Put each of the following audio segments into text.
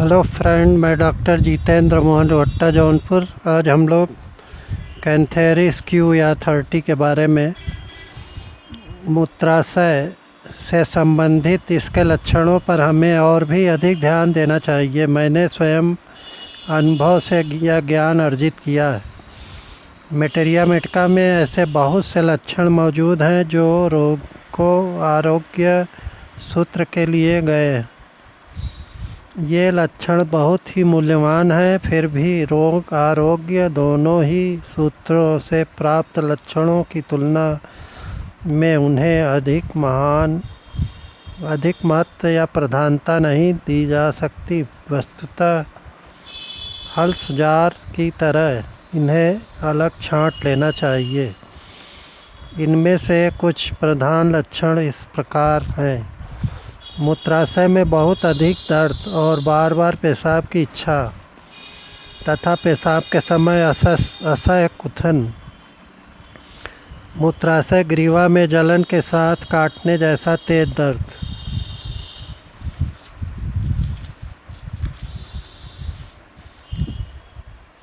Hello friend, मैं doctor Jitendra Mohan रोहट्टा Jaunpur. आज हम लोग कैंथेरिस क्यू या 30 के बारे में मूत्राशय से संबंधित इसके लक्षणों पर हमें और भी अधिक ध्यान देना चाहिए। मैंने स्वयं अनुभव से यह ज्ञान अर्जित किया है। मेटेरिया मेडिका में ऐसे बहुत से लक्षण मौजूद हैं जो रोग को आरोग्य सूत्र के लिए गए हैं। ये लक्षण बहुत ही मूल्यवान हैं, फिर भी रोग आरोग्य दोनों ही सूत्रों से प्राप्त लक्षणों की तुलना में उन्हें अधिक महत्व या प्रधानता नहीं दी जा सकती। वस्तुतः हल्स जार की तरह इन्हें अलग छांट लेना चाहिए। इनमें से कुछ प्रधान लक्षण इस प्रकार हैं: मूत्राशय में बहुत अधिक दर्द और बार बार पेशाब की इच्छा तथा पेशाब के समय असह्य कुथन। मूत्राशय ग्रीवा में जलन के साथ काटने जैसा तेज दर्द।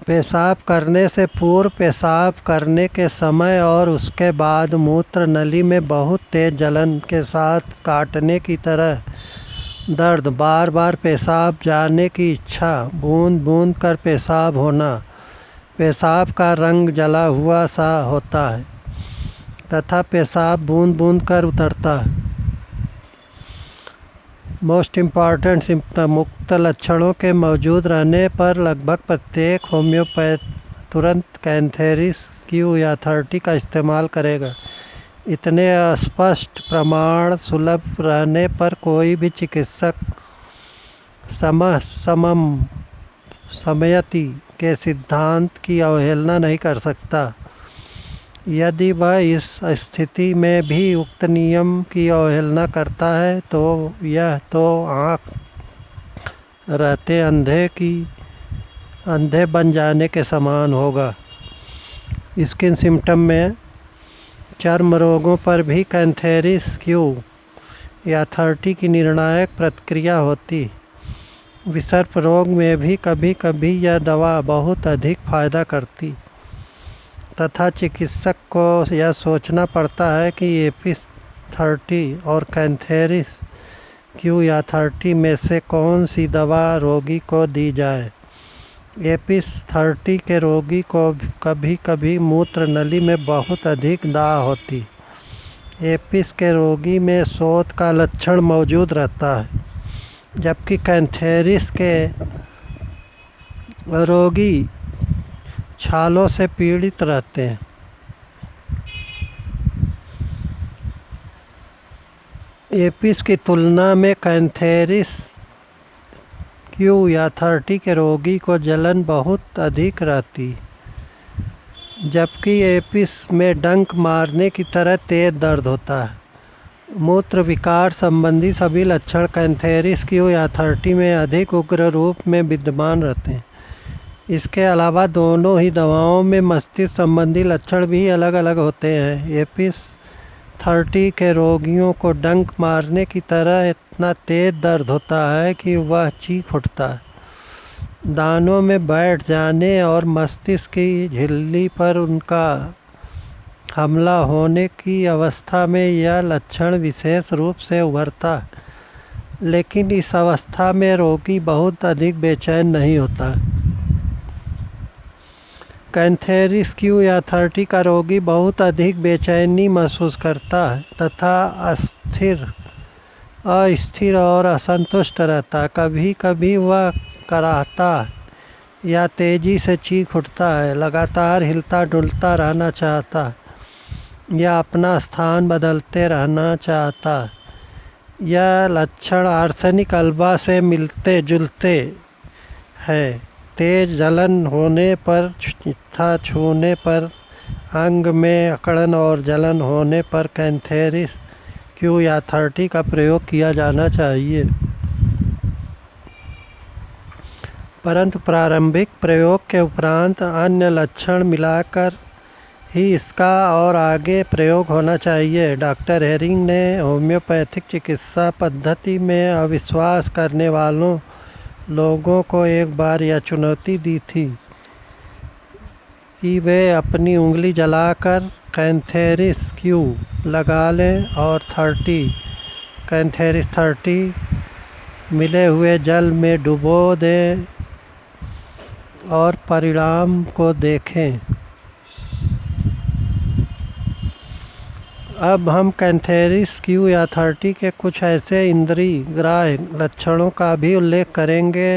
पेशाब करने से पूर्व, पेशाब करने के समय और उसके बाद मूत्र नली में बहुत तेज जलन के साथ काटने की तरह दर्द, बार बार पेशाब जाने की इच्छा, बूंद बूंद कर पेशाब होना, पेशाब का रंग जला हुआ सा होता है तथा पेशाब बूंद बूंद कर उतरता है। मोस्ट इम्पॉर्टेंट सिम्पटम: उक्त लक्षणों के मौजूद रहने पर लगभग प्रत्येक होम्योपैथ तुरंत कैंथेरिस क्यू या 30 का इस्तेमाल करेगा। इतने स्पष्ट प्रमाण सुलभ रहने पर कोई भी चिकित्सक समयति के सिद्धांत की अवहेलना नहीं कर सकता। यदि वह इस स्थिति में भी उक्त नियम की अवहेलना करता है तो यह तो आँख रहते अंधे बन जाने के समान होगा। स्किन सिम्टम में चर्म रोगों पर भी कैंथेरिस क्यू या 30 की निर्णायक प्रतिक्रिया होती। विसर्प रोग में भी कभी कभी यह दवा बहुत अधिक फायदा करती तथा चिकित्सक को यह सोचना पड़ता है कि एपिस 30 और कैंथेरिस क्यू या 30 में से कौन सी दवा रोगी को दी जाए। एपिस 30 के रोगी को कभी कभी मूत्र नली में बहुत अधिक दाह होती। एपिस के रोगी में शोथ का लक्षण मौजूद रहता है, जबकि कैंथेरिस के रोगी छालों से पीड़ित रहते हैं। एपिस की तुलना में कैंथेरिस क्यू या 30 के रोगी को जलन बहुत अधिक रहती, जबकि एपिस में डंक मारने की तरह तेज दर्द होता है। मूत्र विकार संबंधी सभी लक्षण कैंथेरिस क्यू या 30 में अधिक उग्र रूप में विद्यमान रहते हैं। इसके अलावा दोनों ही दवाओं में मस्तिष्क संबंधी लक्षण भी अलग अलग होते हैं। एपिस 30 के रोगियों को डंक मारने की तरह इतना तेज दर्द होता है कि वह चीख उठता है। दानों में बैठ जाने और मस्तिष्क की झिल्ली पर उनका हमला होने की अवस्था में यह लक्षण विशेष रूप से उभरता है, लेकिन इस अवस्था में रोगी बहुत अधिक बेचैन नहीं होता। कैंथेरिस क्यू या 30 का रोगी बहुत अधिक बेचैनी महसूस करता है तथा अस्थिर और असंतुष्ट रहता है। कभी कभी वह कराहता है या तेज़ी से चीख उठता है, लगातार हिलता डुलता रहना चाहता है या अपना स्थान बदलते रहना चाहता है। यह लक्षण आर्सेनिक अल्बा से मिलते जुलते हैं। तेज जलन होने पर तथा छूने पर, अंग में अकड़न और जलन होने पर कैंथेरिस क्यू या 30 का प्रयोग किया जाना चाहिए। परंतु प्रारंभिक प्रयोग के उपरांत अन्य लक्षण मिलाकर ही इसका और आगे प्रयोग होना चाहिए। डॉक्टर हेरिंग ने होम्योपैथिक चिकित्सा पद्धति में अविश्वास करने वालों लोगों को एक बार यह चुनौती दी थी कि वे अपनी उंगली जलाकर कैंथेरिस क्यू लगा लें और कैंथेरिस 30 मिले हुए जल में डुबो दें और परिणाम को देखें। अब हम कैंथेरिस क्यू या 30 के कुछ ऐसे इंद्रिय ग्राह्य लक्षणों का भी उल्लेख करेंगे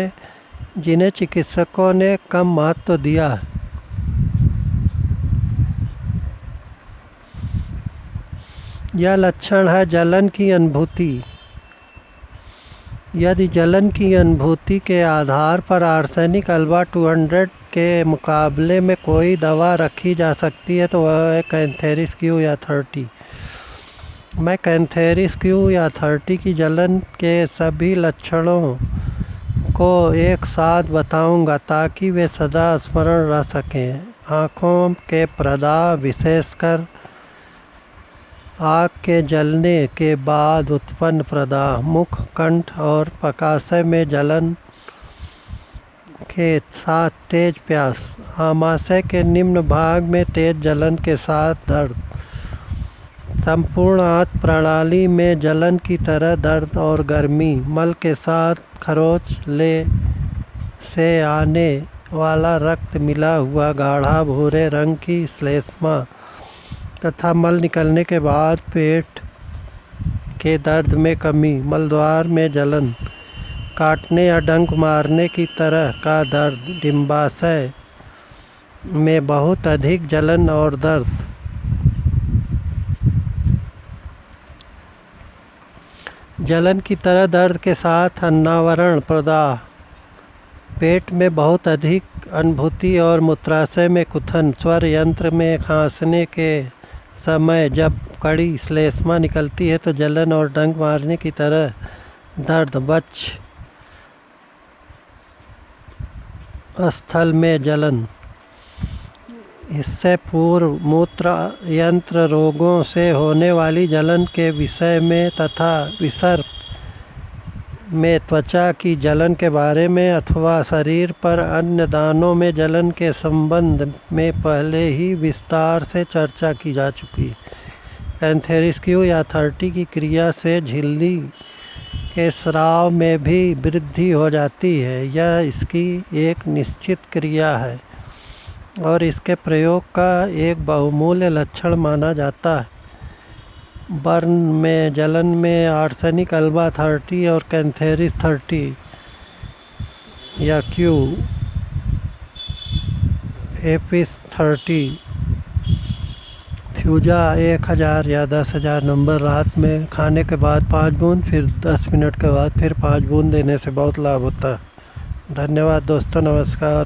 जिन्हें चिकित्सकों ने कम महत्व दिया है। यह लक्षण है जलन की अनुभूति। यदि जलन की अनुभूति के आधार पर आर्सेनिक अल्बा 200 के मुकाबले में कोई दवा रखी जा सकती है तो वह है कैंथेरिस क्यू या 30। मैं कैंथेरिस क्यू या 30 की जलन के सभी लक्षणों को एक साथ बताऊंगा ताकि वे सदा स्मरण रह सकें। आँखों के प्रदाह, विशेषकर आँख के जलने के बाद उत्पन्न प्रदाह, मुख, कंठ और पकाशय में जलन के साथ तेज प्यास, आमाशय के निम्न भाग में तेज जलन के साथ दर्द, संपूर्ण आंत प्रणाली में जलन की तरह दर्द और गर्मी, मल के साथ खरोंच से आने वाला रक्त मिला हुआ गाढ़ा भूरे रंग की श्लेष्मा तथा मल निकलने के बाद पेट के दर्द में कमी, मलद्वार में जलन, काटने या डंक मारने की तरह का दर्द, डिंबाशय में बहुत अधिक जलन और दर्द, जलन की तरह दर्द के साथ अन्नावरण प्रदाह, पेट में बहुत अधिक अनुभूति और मूत्राशय में कुथन, स्वर यंत्र में खांसने के समय जब कड़ी श्लेष्मा निकलती है तो जलन और डंक मारने की तरह दर्द, वक्ष स्थल में जलन। इससे पूर्व मूत्र यंत्र रोगों से होने वाली जलन के विषय में तथा विसर्प में त्वचा की जलन के बारे में अथवा शरीर पर अन्य दानों में जलन के संबंध में पहले ही विस्तार से चर्चा की जा चुकी है। कैंथेरिस क्यू या 30 की क्रिया से झिल्ली के स्राव में भी वृद्धि हो जाती है। यह इसकी एक निश्चित क्रिया है और इसके प्रयोग का एक बहुमूल्य लक्षण माना जाता है। बर्न में जलन में आर्सेनिक अल्बा 30 और कैंथेरिस 30 या क्यू एपिस 30 फ्यूजा 1000 या 10,000 नंबर रात में खाने के बाद 5 बूंद, फिर 10 मिनट के बाद फिर 5 बूंद देने से बहुत लाभ होता है। धन्यवाद दोस्तों, नमस्कार।